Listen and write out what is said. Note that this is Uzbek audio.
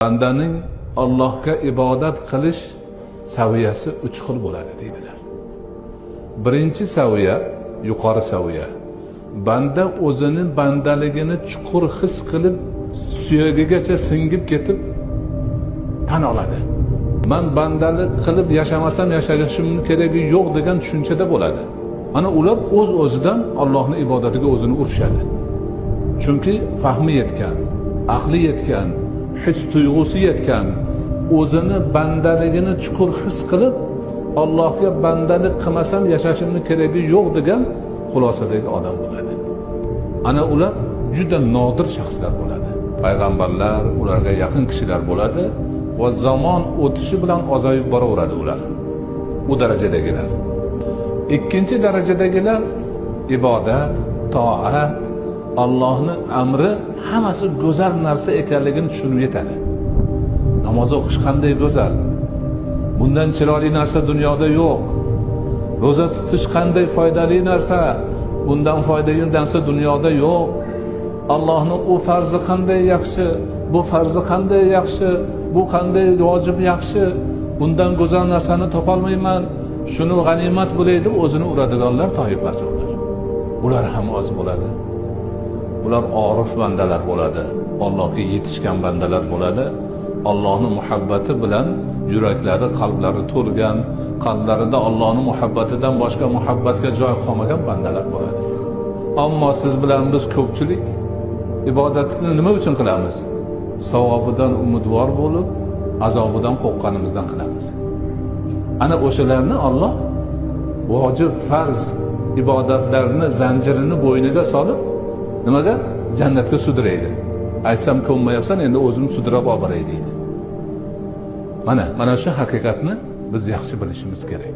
Bandaning Allohga ibodat qilish saviyasi 3 xil bo'ladi deydilar. Birinchi saviya, yuqori saviya. Banda o'zini bandaligini chuqur his qilib, suyagigacha singib ketib tan oladi. Men bandalik qilib yashamasam yashashim keragi yo'q degan tushunchada bo'ladi. Ana ular o'z-o'zidan Allohning ibodatiga o'zini urishadi. Chunki fahmi yetgan, aqli yetgan, his tuyg'usi yetgan, o'zini bandaligini chuqur his qilib, Allohga bandalik qilmasam yashashimning keragi yo'q degan xulosadagi odam bo'ladi. Ana ular juda nodir shaxslar bo'ladi. Payg'ambarlar, ularga yaqin kishilar bo'ladi va zamon o'tishi bilan ozayib boraveradi ular. U darajadagilar. Ikkinchi darajadagilar ibodat, toat, Allohning amri hammasi go'zal narsa ekanligini tushunib yetadi. Namoz o'qish qanday go'zal. Bundan chiroyli narsa dunyoda yo'q. Roza tutish qanday foydali narsa. Bundan foydali narsa dunyoda yo'q. Allohning u farzi qanday yaxshi, bu farzi qanday yaxshi, bu qanday vojib yaxshi. Bundan go'zal narsani topolmayman. Shuni g'animat bo'lay deb o'zini uradiganlar toifasi ular. Bular ham oz bo'ladi. Ular orif bandalar bo'ladi. Allohga yetishgan bandalar bo'ladi. Allohning muhabbati bilan yuraklari, qalblari to'lgan, qalblarida Allohning muhabbatidan boshqa muhabbatga joy qolmagan bandalar bo'ladi. Ammo siz bilan biz ko'pchilik ibodatni nima uchun qilamiz? Savobidan umidvor bo'lib, azobidan qo'rqqanimizdan qilamiz. Ana o'shalarni Alloh vojib, farz ibodatlarni zanjirini bo'yniga solib, nimaga? Jannatga sudraydi. Aytsam ko'nmayapsan, endi o'zim sudrab olib boray deydi. Mana shu haqiqatni biz yaxshi bilishimiz kerak.